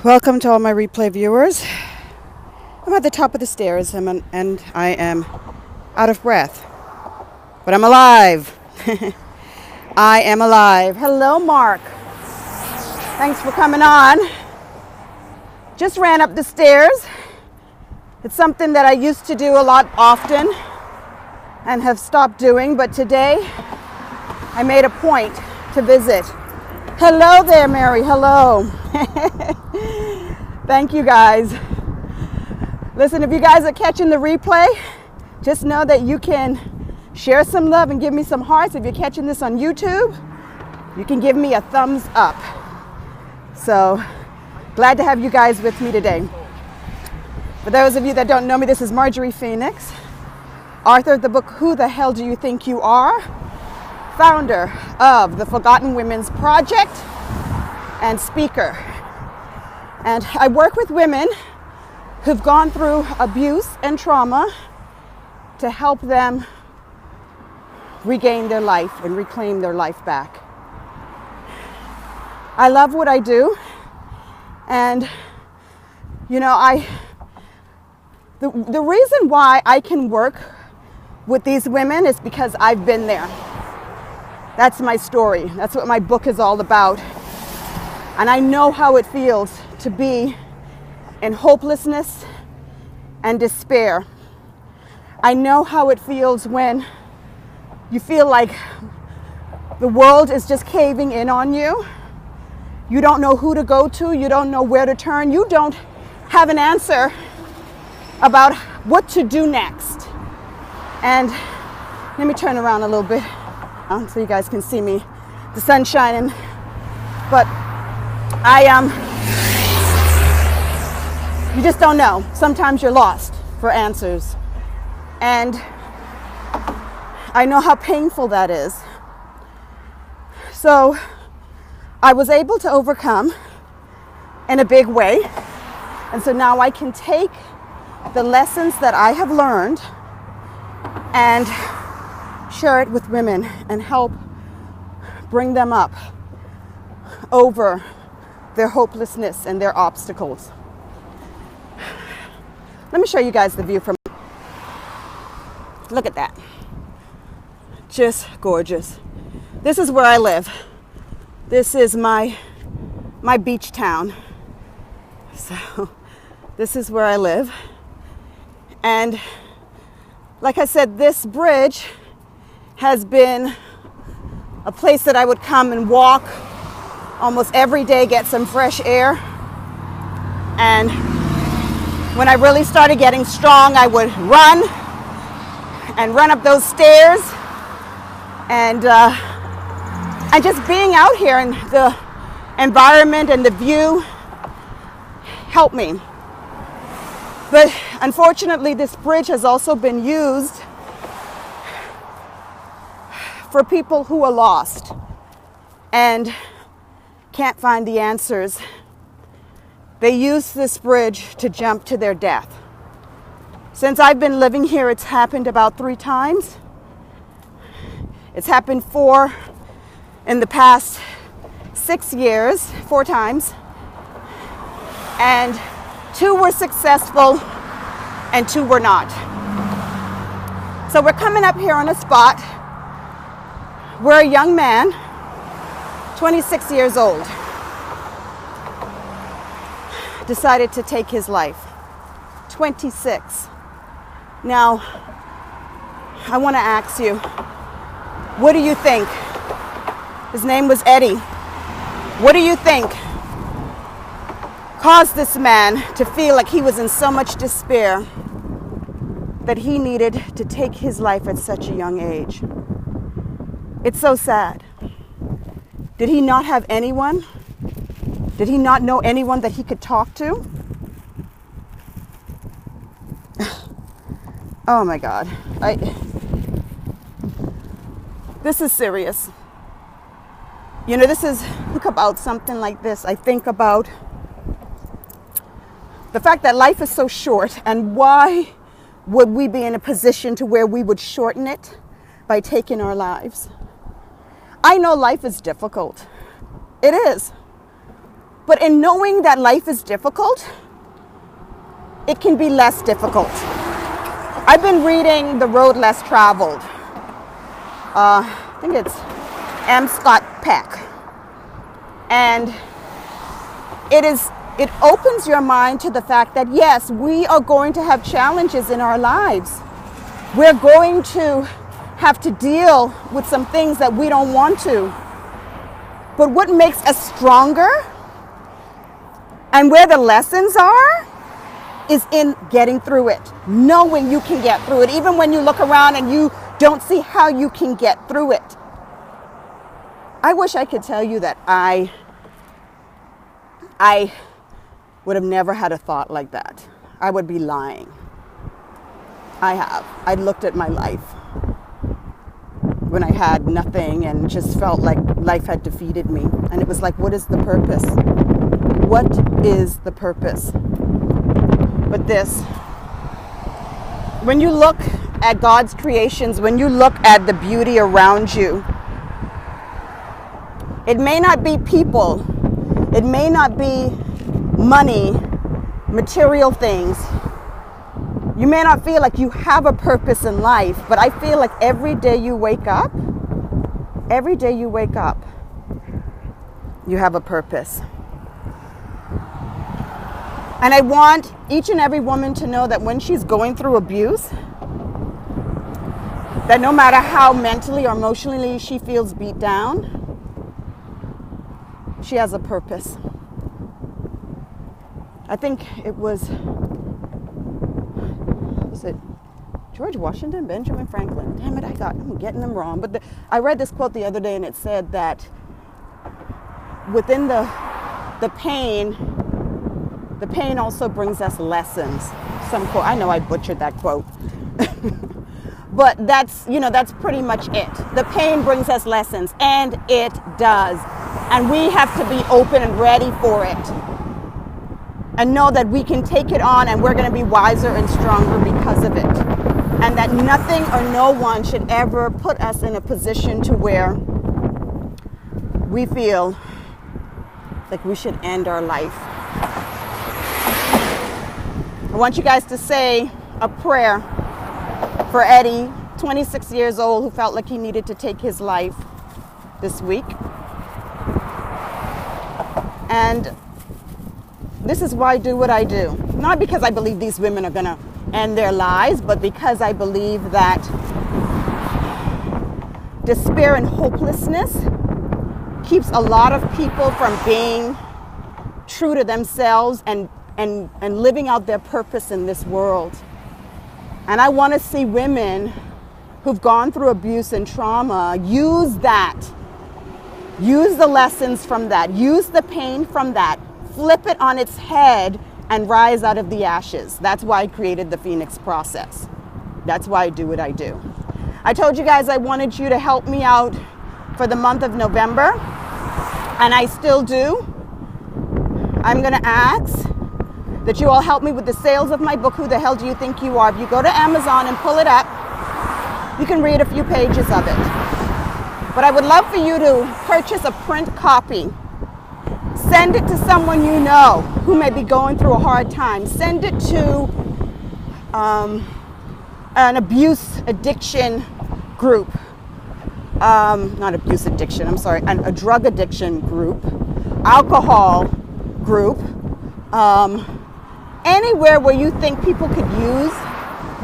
Welcome to all my replay viewers. I'm at the top of the stairs and I am out of breath, but I'm alive. I am alive. Hello, Mark. Thanks for coming on. Just ran up the stairs. It's something that I used to do a lot often and have stopped doing, but today I made a point to visit. Hello there, Mary. Hello. Thank you, guys. Listen, if you guys are catching the replay, just know that you can share some love and give me some hearts. If you're catching this on YouTube, you can give me a thumbs up. So, glad to have you guys with me today. For those of you that don't know me, this is Marjorie Phoenix, author of the book, Who the Hell Do You Think You Are? Founder of the Forgotten Women's Project and speaker. And I work with women who've gone through abuse and trauma to help them regain their life and reclaim their life back. I love what I do, and you know, the reason why I can work with these women is because I've been there. That's my story. That's what my book is all about. And I know how it feels to be in hopelessness and despair. I know how it feels when you feel like the world is just caving in on you. You don't know who to go to. You don't know where to turn. You don't have an answer about what to do next. And let me turn around a little bit so you guys can see me. The sun's shining, but you just don't know. Sometimes you're lost for answers. And I know how painful that is. So I was able to overcome in a big way. And so now I can take the lessons that I have learned and share it with women and help bring them up over their hopelessness and their obstacles. Let me show you guys the view from. Look at that. Just gorgeous. This is where I live. This is my beach town. So this is where I live. And like I said, this bridge has been a place that I would come and walk almost every day, get some fresh air. And when I really started getting strong, I would run up those stairs. And just being out here and the environment and the view helped me. But unfortunately, this bridge has also been used for people who are lost and can't find the answers. They use this bridge to jump to their death. Since I've been living here, it's happened about 3 times. It's happened 4 in the past 6 years, 4 times. And 2 were successful and 2 were not. So we're coming up here on a spot where a young man, 26 years old, decided to take his life. 26. Now, I want to ask you, what do you think? His name was Eddie. What do you think caused this man to feel like he was in so much despair that he needed to take his life at such a young age? It's so sad. Did he not have anyone? Did he not know anyone that he could talk to? Oh my God. This is serious. You know, think about something like this. I think about the fact that life is so short, and why would we be in a position to where we would shorten it by taking our lives? I know life is difficult. It is. But in knowing that life is difficult, it can be less difficult. I've been reading The Road Less Traveled. I think it's M. Scott Peck. And it opens your mind to the fact that yes, we are going to have challenges in our lives. We're going to have to deal with some things that we don't want to. But what makes us stronger and where the lessons are is in getting through it, knowing you can get through it, even when you look around and you don't see how you can get through it. I wish I could tell you that I would have never had a thought like that. I would be lying. I have. I looked at my life when I had nothing and just felt like life had defeated me. And it was like, what is the purpose? What is the purpose? But this, when you look at God's creations, when you look at the beauty around you, it may not be people, it may not be money, material things. You may not feel like you have a purpose in life, but I feel like every day you wake up, you have a purpose. And I want each and every woman to know that when she's going through abuse, that no matter how mentally or emotionally she feels beat down, she has a purpose. I think it was it George Washington, Benjamin Franklin? Damn it, I'm getting them wrong. But I read this quote the other day and it said that within the pain also brings us lessons. Some quote, I know I butchered that quote. But that's pretty much it. The pain brings us lessons, and it does. And we have to be open and ready for it. And know that we can take it on and we're going to be wiser and stronger because of it. And that nothing or no one should ever put us in a position to where we feel like we should end our life. I want you guys to say a prayer for Eddie, 26 years old, who felt like he needed to take his life this week. And this is why I do what I do. Not because I believe these women are going to end their lives, but because I believe that despair and hopelessness keeps a lot of people from being true to themselves and living out their purpose in this world. And I want to see women who've gone through abuse and trauma use that. Use the lessons from that. Use the pain from that. Flip it on its head and rise out of the ashes. That's why I created the Phoenix Process. That's why I do what I do. I told you guys I wanted you to help me out for the month of November, and I still do. I'm going to ask that you all help me with the sales of my book, Who the Hell Do You Think You Are? If you go to Amazon and pull it up, you can read a few pages of it. But I would love for you to purchase a print copy. Send it to someone you know who may be going through a hard time. Send it to an abuse addiction group. Not abuse addiction, I'm sorry, a drug addiction group, alcohol group, anywhere where you think people could use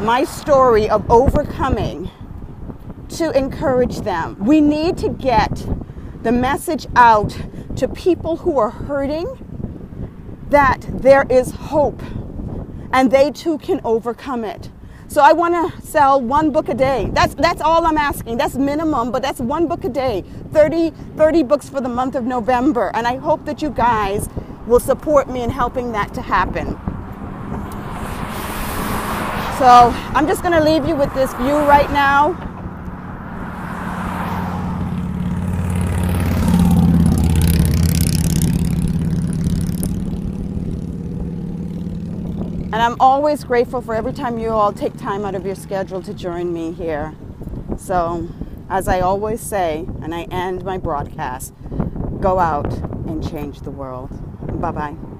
my story of overcoming to encourage them. We need to get the message out to people who are hurting that there is hope and they too can overcome it. So I want to sell one book a day. That's all I'm asking. That's minimum, but that's one book a day. 30 books for the month of November. And I hope that you guys will support me in helping that to happen. So I'm just going to leave you with this view right now. And I'm always grateful for every time you all take time out of your schedule to join me here. So, as I always say, and I end my broadcast, go out and change the world. Bye-bye.